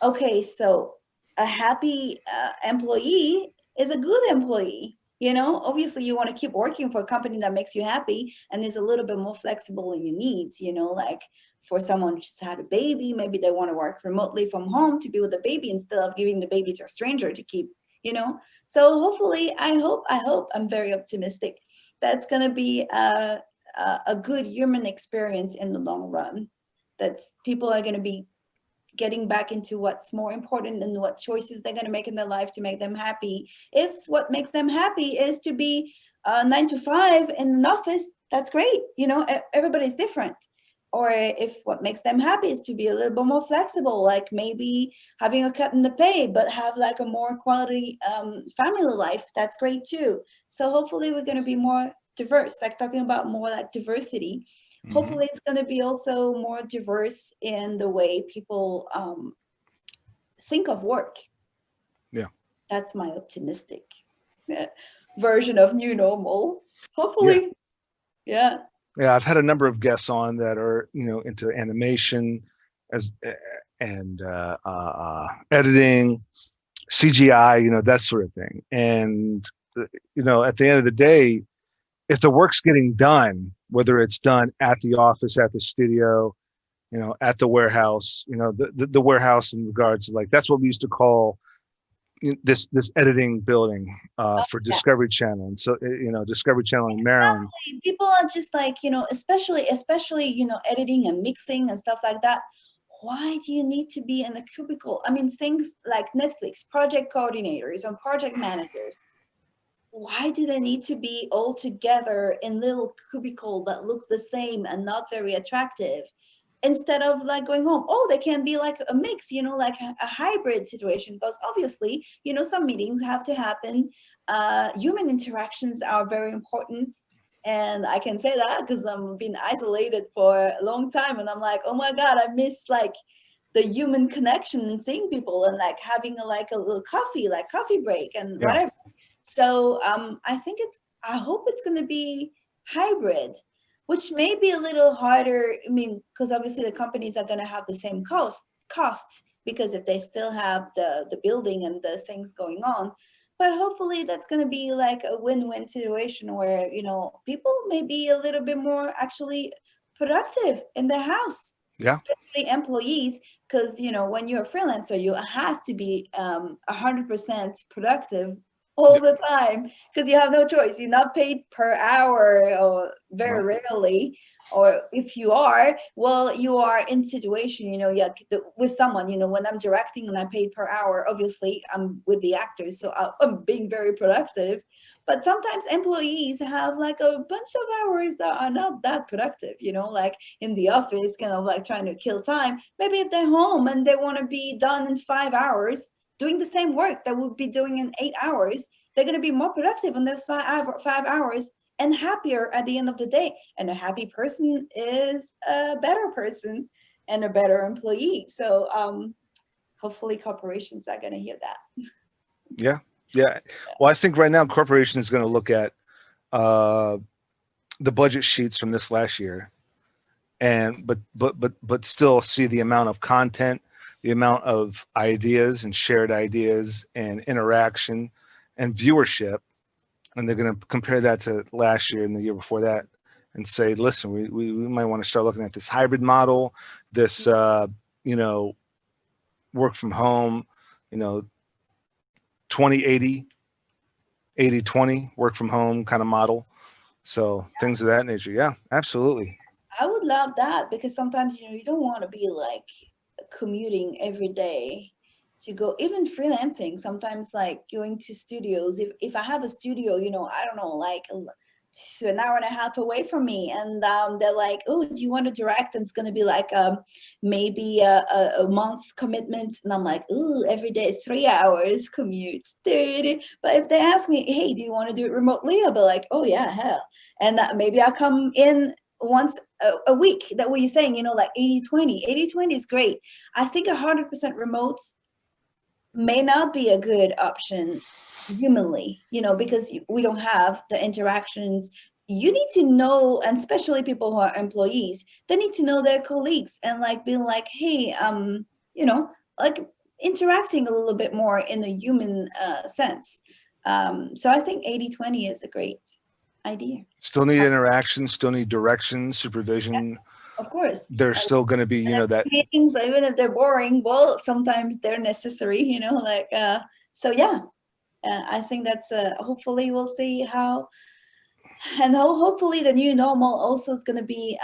okay, so a happy employee is a good employee. Obviously you want to keep working for a company that makes you happy and is a little bit more flexible in your needs. Like for someone who just had a baby, maybe they want to work remotely from home to be with the baby instead of giving the baby to a stranger to keep. So hopefully, I hope I'm very optimistic. That's going to be a good human experience in the long run. That people are going to be getting back into what's more important and what choices they're going to make in their life to make them happy. If what makes them happy is to be 9 to 5 in an office, that's great. Everybody's different. Or if what makes them happy is to be a little bit more flexible, like maybe having a cut in the pay, but have like a more quality family life, that's great too. So hopefully we're going to be more diverse, like talking about more like diversity. Hmm. Hopefully it's going to be also more diverse in the way people think of work. Yeah. That's my optimistic version of new normal. Yeah. Hopefully, yeah. Yeah. I've had a number of guests on that are, into animation as and editing, CGI, that sort of thing. And, at the end of the day, if the work's getting done, whether it's done at the office, at the studio, at the warehouse, the warehouse in regards to like, that's what we used to call this editing building Oh, for yeah. Discovery Channel. And so, Discovery Channel in Maryland. People are just like, especially, editing and mixing and stuff like that. Why do you need to be in a cubicle? I mean, things like Netflix, project coordinators and project managers, why do they need to be all together in little cubicle that look the same and not very attractive? Instead of like going home, oh, they can be like a mix, like a hybrid situation, because obviously, some meetings have to happen. Human interactions are very important. And I can say that because I'm been isolated for a long time, and I'm like, oh my God, I miss like the human connection and seeing people and like having a little coffee, like coffee break and Yeah. whatever. So I hope it's going to be hybrid, which may be a little harder. I mean, because obviously the companies are going to have the same costs, because if they still have the building and the things going on. But hopefully that's going to be like a win-win situation where, people may be a little bit more actually productive in the house, Yeah. especially employees, because, when you're a freelancer, you have to be 100% productive all the time, because you have no choice. You're not paid per hour, or very No. rarely. Or if you are, well, you are in situation, with someone, when I'm directing and I paid per hour, obviously I'm with the actors, so I'm being very productive. But sometimes employees have like a bunch of hours that are not that productive, like in the office, kind of like trying to kill time. Maybe if they're home and they want to be done in 5 hours, doing the same work that we'll be doing in 8 hours, they're going to be more productive in those 5 hours and happier at the end of the day. And a happy person is a better person and a better employee. So hopefully corporations are going to hear that. Yeah. Yeah. Well, I think right now corporation is going to look at the budget sheets from this last year, and but still see the amount of content, the amount of ideas and shared ideas and interaction and viewership, and they're going to compare that to last year and the year before that, and say, listen, we might want to start looking at this hybrid model, this work from home, 2080, 80/20 work from home kind of model. So things of that nature. Yeah, absolutely. I would love that, because sometimes, you don't want to be like commuting every day to go, even freelancing, sometimes like going to studios. If I have a studio, I don't know, like to an hour and a half away from me, and they're like, oh, do you want to direct? And it's going to be like maybe a month's commitment, and I'm like, oh, every day it's 3 hours commute, dude. But if they ask me, hey, do you want to do it remotely, I'll be like, oh yeah, hell. And maybe I'll come in once a week. That what you're saying, like 80/20. 80/20 is great. I think 100% remote may not be a good option humanly, because we don't have the interactions. You need to know, and especially people who are employees, they need to know their colleagues and like being like, hey, like interacting a little bit more in a human sense. So I think 80/20 is a great idea. Still need interaction, still need direction, supervision. Of course. There's still going to be, that Meetings, even if they're boring, well, sometimes they're necessary, so yeah, I think that's hopefully we'll see how, and hopefully the new normal also is going to be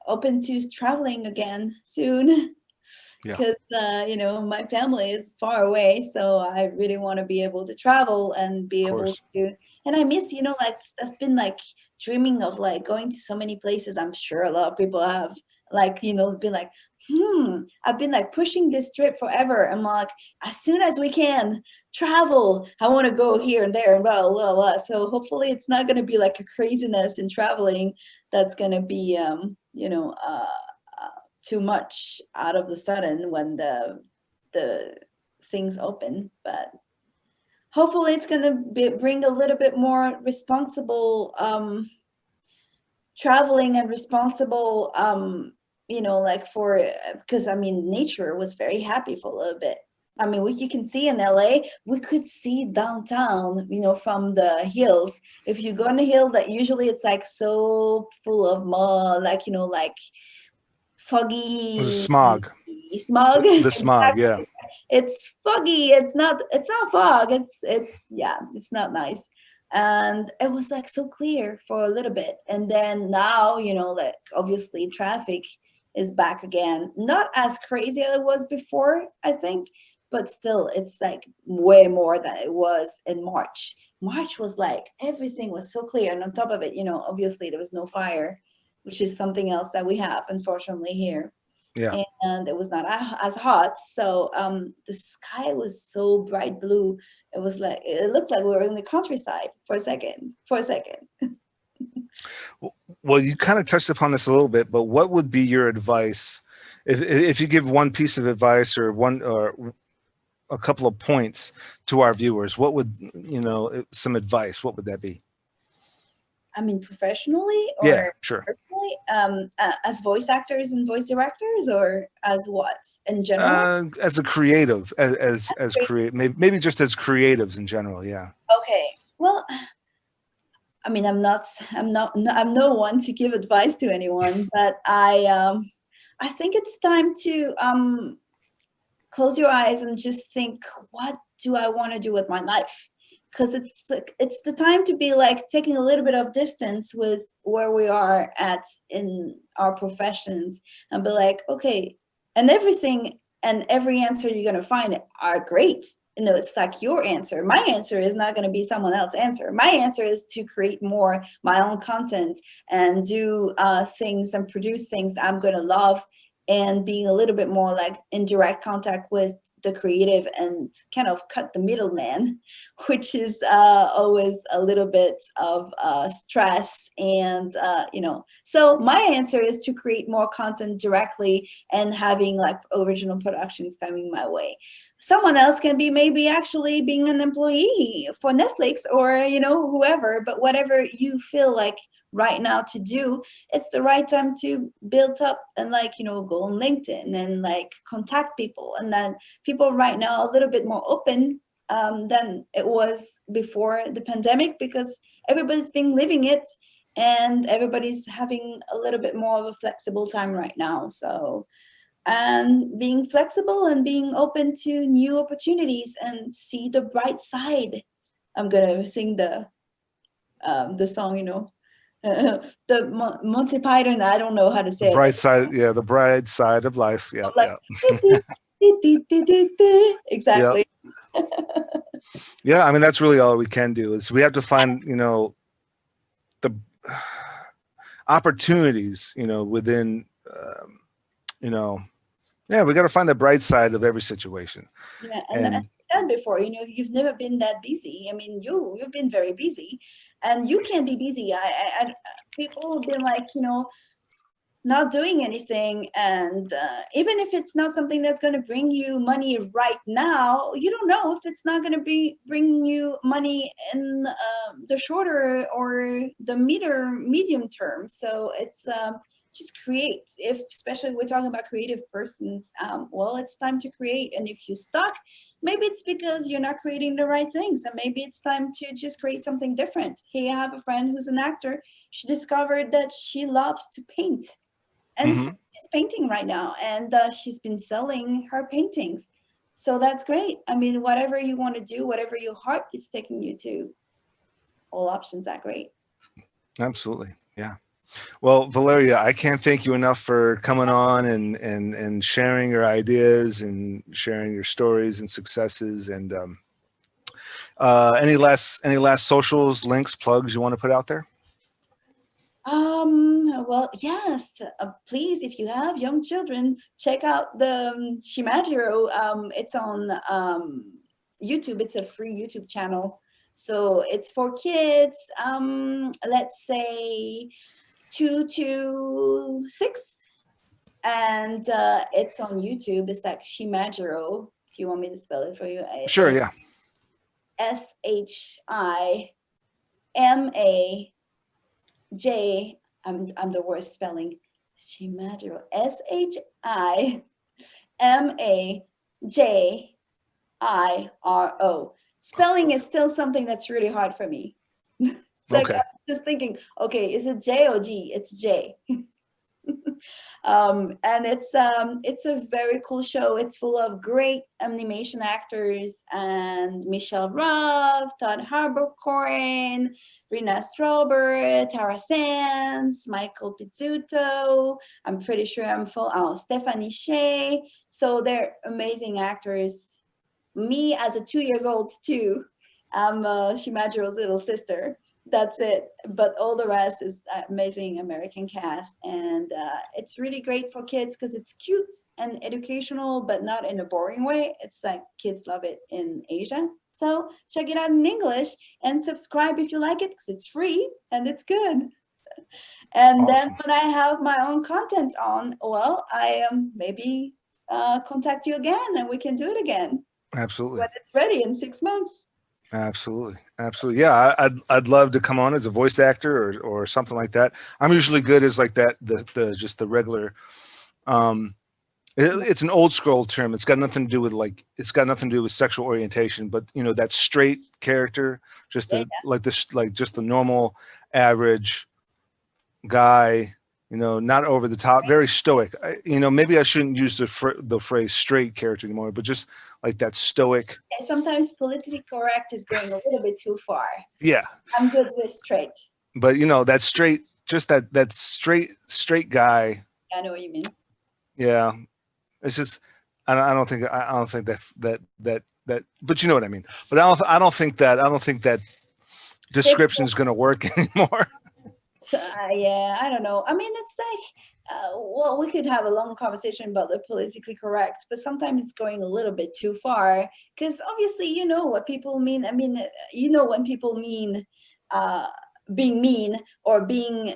open to traveling again soon. Yeah. Because my family is far away, so I really want to be able to travel and be able to. And I miss, like I've been like dreaming of like going to so many places. I'm sure a lot of people have like been like, I've been like pushing this trip forever. I'm like, as soon as we can travel, I want to go here and there and blah blah blah. So hopefully it's not going to be like a craziness in traveling that's going to be too much out of the sudden when the things open. But hopefully it's going to bring a little bit more responsible traveling and responsible, like because I mean, nature was very happy for a little bit. I mean, what you can see in LA, we could see downtown, from the hills. If you go on the hill, that usually it's like so full of mud, like, like It was foggy smog. smog. The smog, yeah. Exactly. It's foggy. It's not fog. It's not nice. And it was like so clear for a little bit. And then now, like obviously traffic is back again. Not as crazy as it was before, I think, but still it's like way more than it was in March. March was like everything was so clear. And on top of it, obviously there was no fire, which is something else that we have, unfortunately, here. Yeah. And it was not as hot. So the sky was so bright blue. It looked like we were in the countryside for a second. Well, you kind of touched upon this a little bit, but what would be your advice if you give one piece of advice or a couple of points to our viewers? What would, some advice, what would that be? I mean, professionally Yeah, or sure. personally, as voice actors and voice directors, or as what in general? As a creative, as create, maybe just as creatives in general. Yeah. Okay. Well, I mean, I'm no one to give advice to anyone, but I think it's time to close your eyes and just think, what do I want to do with my life? Because it's the time to be like taking a little bit of distance with where we are at in our professions and be like, okay, and everything and every answer you're going to find are great. It's like your answer. My answer is not going to be someone else's answer. My answer is to create more my own content and do things and produce things that I'm going to love, and being a little bit more like in direct contact with the creative and kind of cut the middleman, which is always a little bit of stress. And, so my answer is to create more content directly and having like original productions coming my way. Someone else can be maybe actually being an employee for Netflix or, whoever, but whatever you feel like right now to do, it's the right time to build up and go on LinkedIn and contact people. And then people right now are a little bit more open than it was before the pandemic, because everybody's been living it and everybody's having a little bit more of a flexible time right now. So, and being flexible and being open to new opportunities and see the bright side. I'm gonna sing the song, the Monty Python. I don't know how to The say it. bright side. Yeah. The bright side of life. Yeah. Like, Yeah. Yeah. exactly. Yeah. I mean, that's really all we can do is we have to find, the opportunities, within, yeah, we got to find the bright side of every situation. Yeah, and And I said before, you've never been that busy. I mean, you've been very busy, and you can be busy. People have been like, not doing anything, and even if it's not something that's going to bring you money right now, you don't know if it's not going to bring you money in the shorter or the medium term. So it's just create. If especially we're talking about creative persons, well, it's time to create. And if you're stuck, maybe it's because you're not creating the right things, and maybe it's time to just create something different. Hey, I have a friend who's an actor. She discovered that she loves to paint, and so she's painting right now, and she's been selling her paintings. So that's great. I mean, whatever you want to do, whatever your heart is taking you to, all options are great. absolutely. Yeah. Well, Valeria, I can't thank you enough for coming on and sharing your ideas and sharing your stories and successes. And any last socials, links, plugs you want to put out there? Well, yes, please, if you have young children, check out the Shimajiro. It's on YouTube. It's a free YouTube channel. So it's for kids, let's say 2 to 6. And it's on YouTube. It's like Shimajiro. Do you want me to spell it for you? Sure, yeah. SHIMAJ. I'm the worst spelling. Shimajiro. SHIMAJIRO. Spelling is still something that's really hard for me. It's like Okay. I'm just thinking, okay, is it J or G? It's J. And it's a very cool show. It's full of great animation actors and Michelle Ruff, Todd Harbourcorn, Rena Strawberry, Tara Sands, Michael Pizzuto. I'm pretty sure I'm full. Oh, Stephanie Shea. So they're amazing actors. Me as a 2 years old too. I'm Shimajiro's little sister. That's it. But all the rest is amazing American cast, and it's really great for kids because it's cute and educational, but not in a boring way. It's like kids love it in Asia. So check it out in English and subscribe if you like it because it's free and it's good. And then Awesome. when I have my own content on, well, I maybe contact you again and we can do it again Absolutely. when it's ready in 6 months. Absolutely. Absolutely. Yeah. I'd love to come on as a voice actor or something like that. I'm usually good as like that, the just the regular, um, it's an old scroll term. It's got nothing to do with like, it's got nothing to do with sexual orientation, but you know, that straight character, just Yeah. the, like this, like just the normal average guy, you know, not over the top, very stoic. You know, maybe I shouldn't use the phrase straight character anymore, but just like that stoic. And sometimes politically correct is going a little bit too far. Yeah. I'm good with straight. But you know, that straight, just that straight guy. I know what you mean. Yeah. It's just, I don't think that, but you know what I mean. But I don't think that description is going to work anymore. Yeah, I don't know. I mean, it's like, well, we could have a long conversation about the politically correct, but sometimes it's going a little bit too far because obviously, you know what people mean. I mean, you know, when people mean being mean or being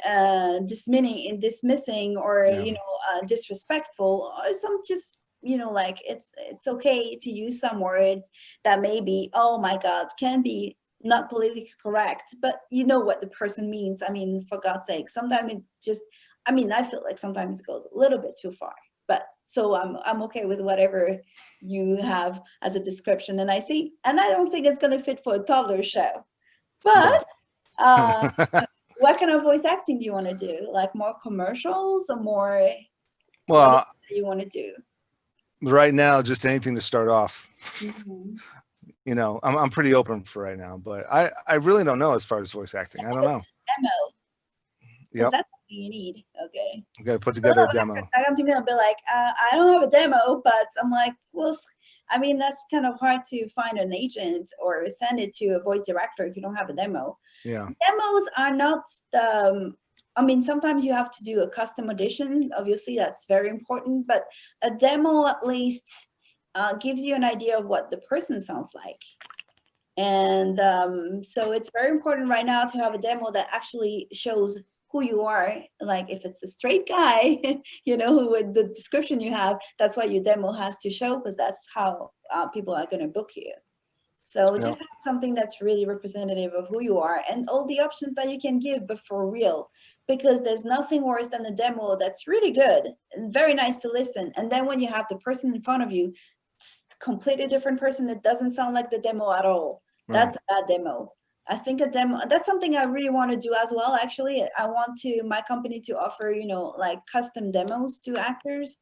dismissing or, Yeah. you know, disrespectful or some just, you know, like it's okay to use some words that maybe, oh my God, can be not politically correct, but you know what the person means. I mean, for God's sake, sometimes it's just, I mean, I feel like sometimes it goes a little bit too far, but so I'm okay with whatever you have as a description. And I don't think it's going to fit for a toddler show, but uh, what kind of voice acting do you want to do? Like more commercials or more, what Well, do you want to do? right now, just anything to start off. Mhm. You know, I'm pretty open for right now, but I really don't know as far as voice acting. I don't know. Demo, because Yep. that's something you need. Okay. We got to put A together lot a of actors demo. that come to me and be like, I don't have a demo, but I'm like, well, I mean, that's kind of hard to find an agent or send it to a voice director if you don't have a demo. Yeah. Demos are not the, I mean, sometimes you have to do a custom audition. Obviously, that's very important, but a demo at least gives you an idea of what the person sounds like. And so it's very important right now to have a demo that actually shows who you are. Like if it's a straight guy, you know, who with the description you have, that's what your demo has to show because that's how people are going to book you. So Yep. just have something that's really representative of who you are and all the options that you can give, but for real, because there's nothing worse than a demo that's really good and very nice to listen. And then when you have the person in front of you, completely different person that doesn't sound like the demo at all. Right. That's a bad demo. I think a demo, that's something I really want to do as well. Actually, I want my company to offer, you know, like custom demos to actors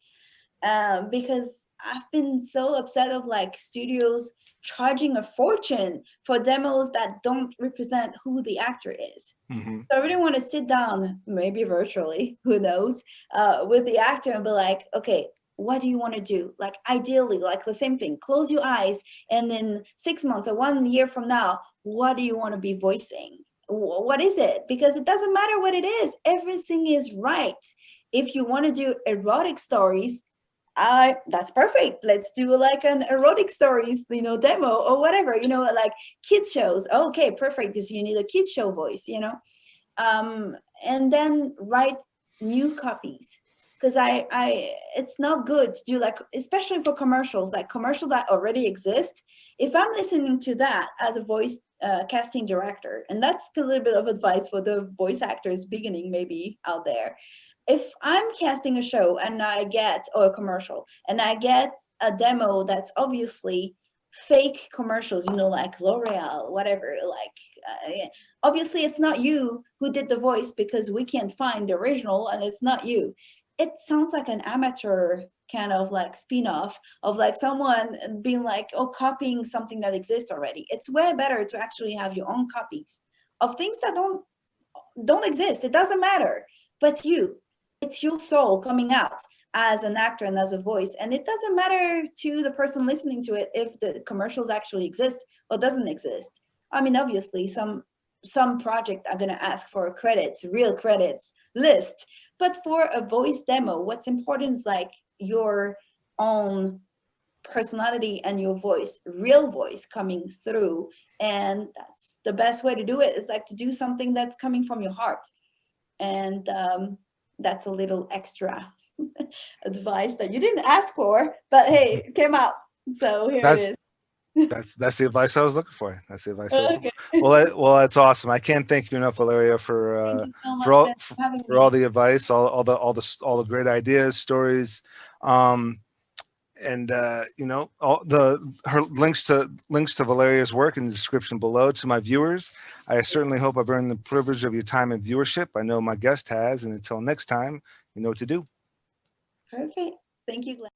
because I've been so upset of like studios charging a fortune for demos that don't represent who the actor is. Mm-hmm. So I really want to sit down, maybe virtually, who knows, with the actor and be like, okay, what do you want to do? Like ideally, like the same thing, close your eyes and then 6 months or 1 year from now, what do you want to be voicing? What is it? Because it doesn't matter what it is. Everything is right. If you want to do erotic stories, that's perfect. Let's do like an erotic stories, you know, demo or whatever, you know, like kids shows. Okay, perfect. Because you need a kids show voice, you know. And then write new copies because it's not good to do, like, especially for commercials, like commercial that already exist. If I'm listening to that as a voice casting director, and that's a little bit of advice for the voice actors beginning maybe out there. If I'm casting a show and I get, or a commercial, and I get a demo that's obviously fake commercials, you know, like L'Oreal, whatever, like, obviously it's not you who did the voice, because we can't find the original, and it's not you. It sounds like an amateur kind of like spin-off of like someone being like, oh, copying something that exists already. It's way better to actually have your own copies of things that don't exist. It doesn't matter, but it's your soul coming out as an actor and as a voice. And it doesn't matter to the person listening to it if the commercials actually exist or doesn't exist. I mean, obviously some project are going to ask for credits, real credits list, but for a voice demo, what's important is like your own personality and your voice, real voice coming through. And that's the best way to do it, is like to do something that's coming from your heart. And that's a little extra advice that you didn't ask for, but hey, it came out. So here That's it is. that's the advice I was looking for. That's the advice I was looking Okay. for. Well, that's awesome. I can't thank you enough, Valeria, Thank you so for much, all Ben, for having for all me. the advice, all the great ideas, stories, and you know, her links to Valeria's work in the description below. To my viewers, I certainly hope I've earned the privilege of your time and viewership. I know my guest has, and until next time, you know what to do. Perfect. Thank you, Glenn.